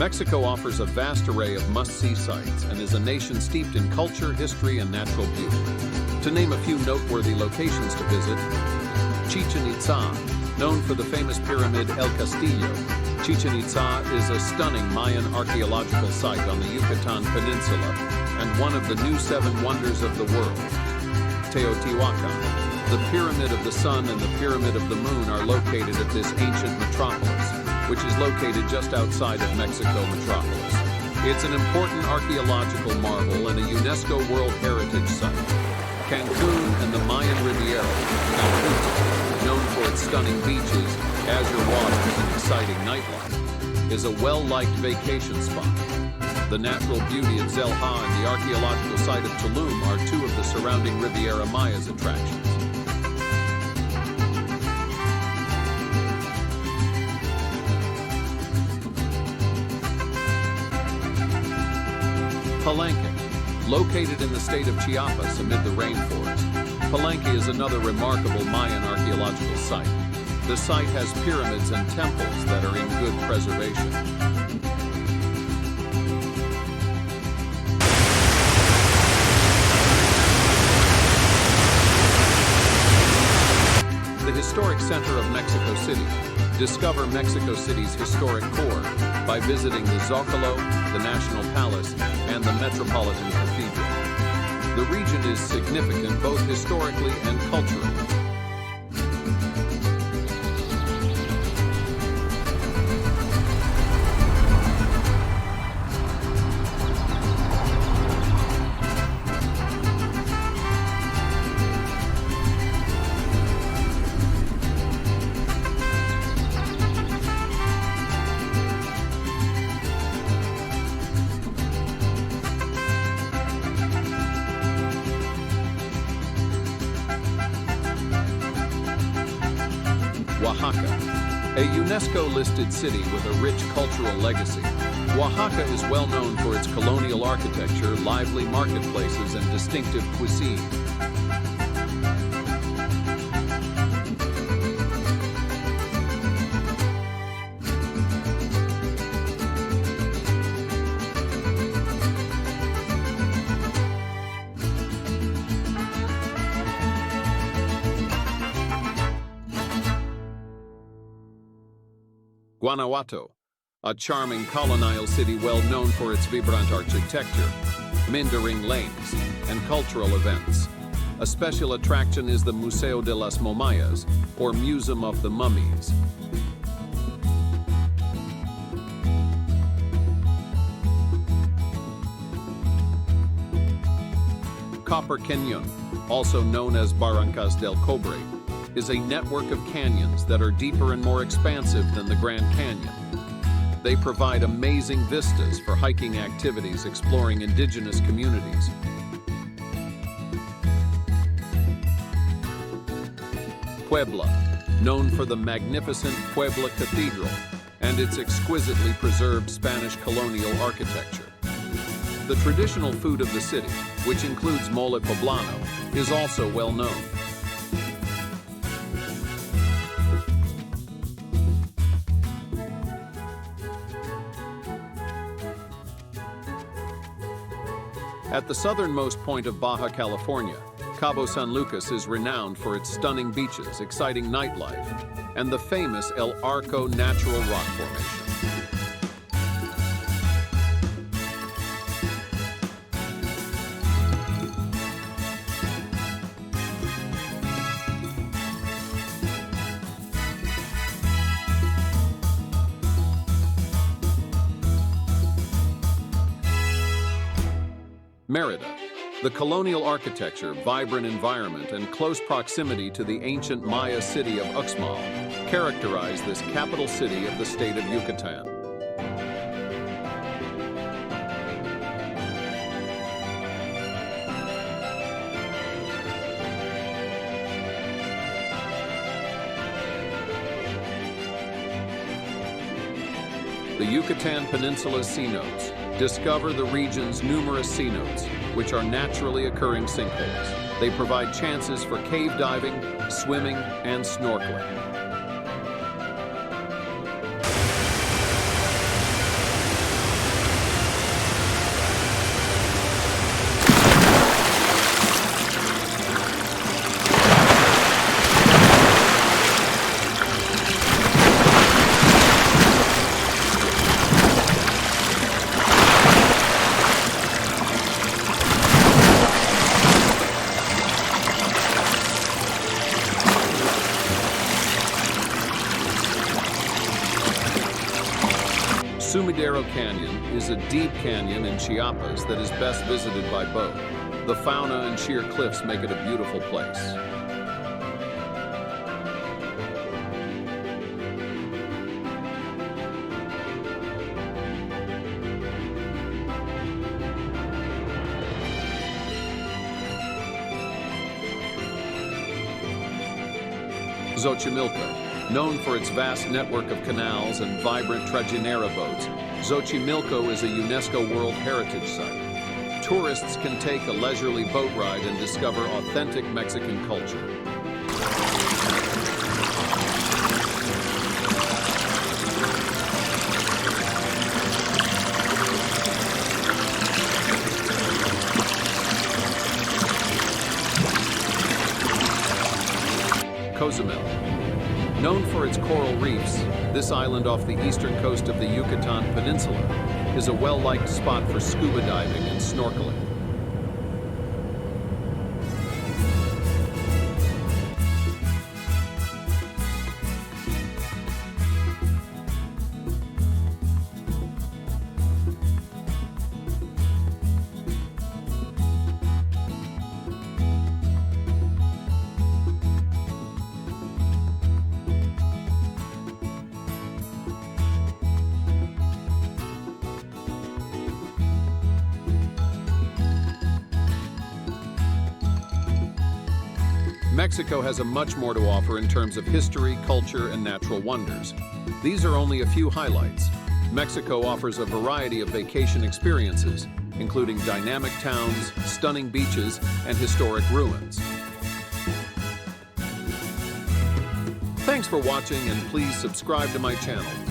Mexico offers a vast array of must-see sites and is a nation steeped in culture, history, and natural beauty. To name a few noteworthy locations to visit: Chichen Itza, known for the famous pyramid El Castillo. Chichen Itza is a stunning Mayan archaeological site on the Yucatan Peninsula and one of the new 7 wonders of the world. Teotihuacan, the Pyramid of the Sun and the Pyramid of the Moon are located at this ancient metropolis, which is located just outside of Mexico metropolis. It's an important archaeological marvel and a UNESCO World Heritage Site. Cancun and the Mayan Riviera, Cancun, known for its stunning beaches, azure waters, and exciting nightlife, is a well-liked vacation spot. The natural beauty of Zelha and the archaeological site of Tulum are 2 of the surrounding Riviera Maya's attractions. Palenque, located in the state of Chiapas amid the rainforest. Palenque is another remarkable Mayan archaeological site. The site has pyramids and temples that are in good preservation. The historic center of Mexico City. Discover Mexico City's historic core by visiting the Zocalo, the National Palace, and the Metropolitan Cathedral. The region is significant both historically and culturally. Oaxaca, a UNESCO-listed city with a rich cultural legacy. Oaxaca is well known for its colonial architecture, lively marketplaces, and distinctive cuisine. Guanajuato, a charming colonial city well known for its vibrant architecture, meandering lanes, and cultural events. A special attraction is the Museo de las Momias, or Museum of the Mummies. Copper Canyon, also known as Barrancas del Cobre, is a network of canyons that are deeper and more expansive than the Grand Canyon. They provide amazing vistas for hiking activities exploring indigenous communities. Puebla, known for the magnificent Puebla Cathedral and its exquisitely preserved Spanish colonial architecture. The traditional food of the city, which includes mole poblano, is also well known. At the southernmost point of Baja California, Cabo San Lucas is renowned for its stunning beaches, exciting nightlife, and the famous El Arco natural rock formation. Mérida. The colonial architecture, vibrant environment, and close proximity to the ancient Maya city of Uxmal characterize this capital city of the state of Yucatan. The Yucatan Peninsula's cenotes. Discover the region's numerous cenotes, which are naturally occurring sinkholes. They provide chances for cave diving, swimming, and snorkeling. Sumidero Canyon is a deep canyon in Chiapas that is best visited by boat. The fauna and sheer cliffs make it a beautiful place. Xochimilco, known for its vast network of canals and vibrant trajinera boats, Xochimilco is a UNESCO World Heritage Site. Tourists can take a leisurely boat ride and discover authentic Mexican culture. Cozumel. Known for its coral reefs, this island off the eastern coast of the Yucatan Peninsula is a well-liked spot for scuba diving and snorkeling. Mexico has a much more to offer in terms of history, culture, and natural wonders. These are only a few highlights. Mexico offers a variety of vacation experiences, including dynamic towns, stunning beaches, and historic ruins. Thanks for watching, and please subscribe to my channel.